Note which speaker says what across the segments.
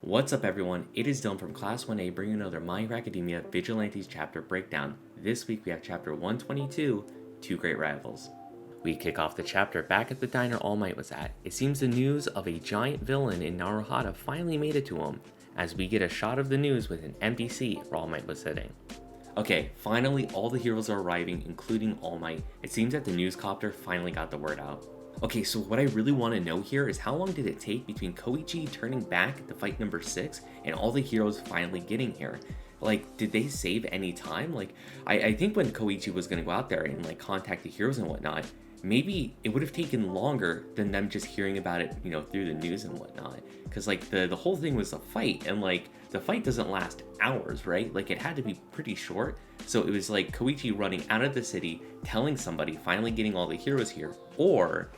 Speaker 1: What's up everyone, it is Dylan from Class 1A bringing another My Hero Academia Vigilantes chapter breakdown. This week we have chapter 122, Two Great Rivals. We kick off the chapter back at the diner All Might was at. It seems the news of a giant villain in Naruhata finally made it to him, as we get a shot of the news with an empty seat where All Might was sitting. Okay, finally all the heroes are arriving, including All Might. It seems that the newscopter finally got the word out. Okay, so what I really want to know here is how long did it take between Koichi turning back to fight number 6 and all the heroes finally getting here? Like, did they save any time? Like, I think when Koichi was going to go out there and, like, contact the heroes and whatnot, maybe it would have taken longer than them just hearing about it, you know, through the news and whatnot. Because, like, the whole thing was a fight, and, like, the fight doesn't last hours, right? Like, it had to be pretty short. So it was, like, Koichi running out of the city, telling somebody, finally getting all the heroes here, or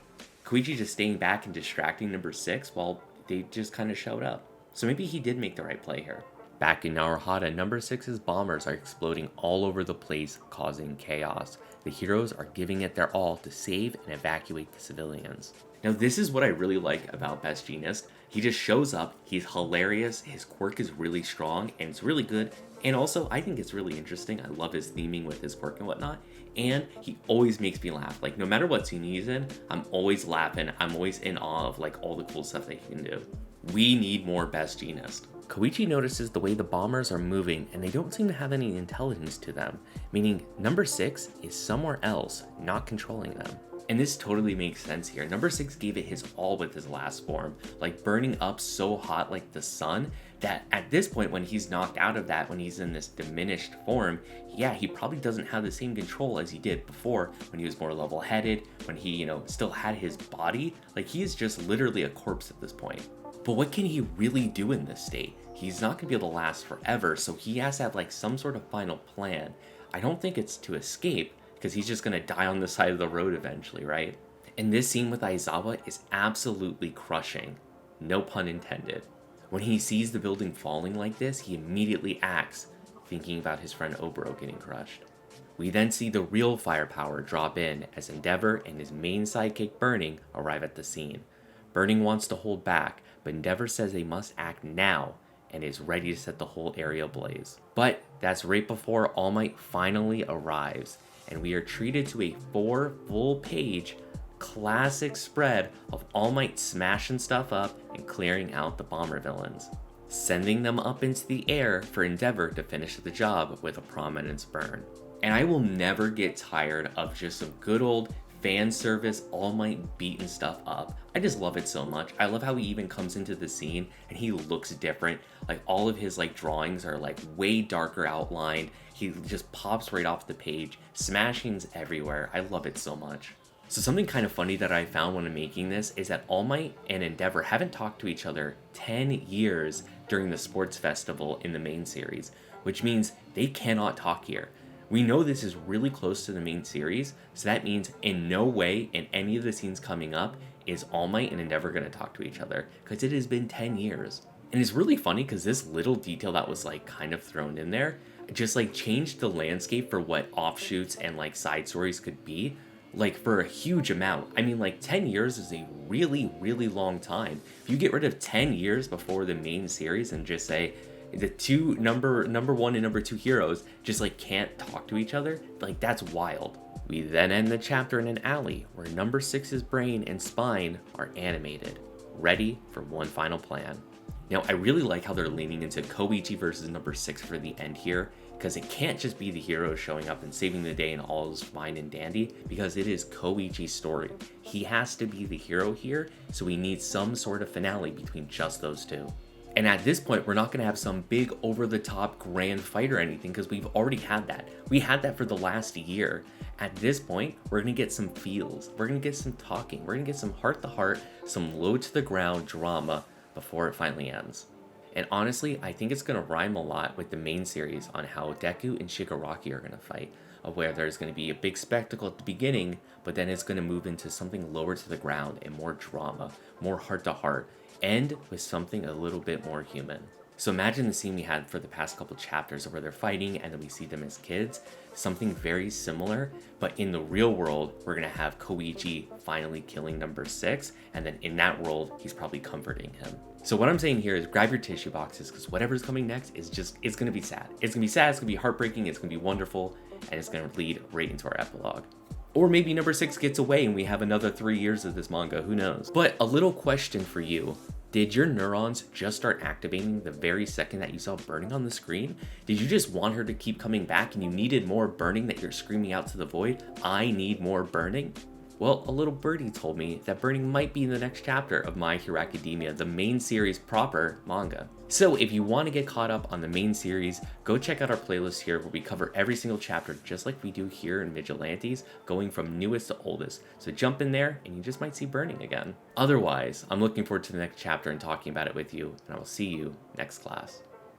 Speaker 1: Koichi just staying back and distracting number 6 while they just kind of showed up. So maybe he did make the right play here. Back in Naruhata, number 6's bombers are exploding all over the place, causing chaos. The heroes are giving it their all to save and evacuate the civilians. Now this is what I really like about Best Jeanist. He just shows up, he's hilarious, his quirk is really strong, and it's really good. And also, I think it's really interesting. I love his theming with his quirk and whatnot. And he always makes me laugh. Like, no matter what scene he's in, I'm always laughing. I'm always in awe of, like, all the cool stuff that he can do. We need more Best Jeanist. Koichi notices the way the bombers are moving, and they don't seem to have any intelligence to them, meaning number 6 is somewhere else, not controlling them. And this totally makes sense here. Number 6 gave it his all with his last form, like burning up so hot like the sun, that at this point when he's knocked out of that, when he's in this diminished form, yeah, he probably doesn't have the same control as he did before when he was more level-headed, when he, you know, still had his body. Like, he is just literally a corpse at this point. But what can he really do in this state? He's not gonna be able to last forever, so he has to have like some sort of final plan. I don't think it's to escape, because he's just gonna die on the side of the road eventually, right? And this scene with Aizawa is absolutely crushing. No pun intended. When he sees the building falling like this, he immediately acts, thinking about his friend Oboro getting crushed. We then see the real firepower drop in as Endeavor and his main sidekick Burning arrive at the scene. Burning wants to hold back, but Endeavor says they must act now and is ready to set the whole area ablaze. But that's right before All Might finally arrives, and we are treated to a 4 full-page classic spread of All Might smashing stuff up and clearing out the bomber villains, sending them up into the air for Endeavor to finish the job with a prominence burn. And I will never get tired of just some good old fan service, All Might beating stuff up. I just love it so much. I love how he even comes into the scene and he looks different. Like, all of his like drawings are like way darker outlined. He just pops right off the page. Smashings everywhere. I love it so much. So something kind of funny that I found when I'm making this is that All Might and Endeavor haven't talked to each other 10 years during the sports festival in the main series, which means they cannot talk here. We know this is really close to the main series, so that means in no way in any of the scenes coming up is All Might and Endeavor going to talk to each other, because it has been 10 years. And it's really funny because this little detail that was like kind of thrown in there just like changed the landscape for what offshoots and like side stories could be, like for a huge amount. I mean, like 10 years is a really, really long time. If you get rid of 10 years before the main series and just say, the two number 1 and number 2 heroes just like can't talk to each other, like that's wild. We then end the chapter in an alley where number 6's brain and spine are animated, ready for one final plan. Now I really like how they're leaning into Koichi versus number 6 for the end here, because it can't just be the hero showing up and saving the day and all is fine and dandy, because it is Koichi's story. He has to be the hero here, so we need some sort of finale between just those two. And at this point, we're not going to have some big over-the-top grand fight or anything, because we've already had that. We had that for the last year. At this point, we're going to get some feels. We're going to get some talking. We're going to get some heart-to-heart, some low-to-the-ground drama before it finally ends. And honestly, I think it's going to rhyme a lot with the main series on how Deku and Shigaraki are going to fight, of where there's going to be a big spectacle at the beginning, but then it's going to move into something lower to the ground and more drama, more heart-to-heart, end with something a little bit more human. So imagine the scene we had for the past couple chapters where they're fighting and then we see them as kids, something very similar, but in the real world, we're gonna have Koichi finally killing number 6, and then in that world, he's probably comforting him. So what I'm saying here is grab your tissue boxes, because whatever's coming next is it's going to be sad. It's going to be sad, it's going to be heartbreaking, it's going to be wonderful, and it's going to lead right into our epilogue. Or maybe number 6 gets away and we have another 3 years of this manga, who knows. But a little question for you. Did your neurons just start activating the very second that you saw burning on the screen? Did you just want her to keep coming back and you needed more burning, that you're screaming out to the void, I need more burning? Well, a little birdie told me that burning might be in the next chapter of My Hero Academia, the main series proper manga. So if you want to get caught up on the main series, go check out our playlist here where we cover every single chapter just like we do here in Vigilantes, going from newest to oldest. So jump in there and you just might see burning again. Otherwise, I'm looking forward to the next chapter and talking about it with you, and I will see you next class.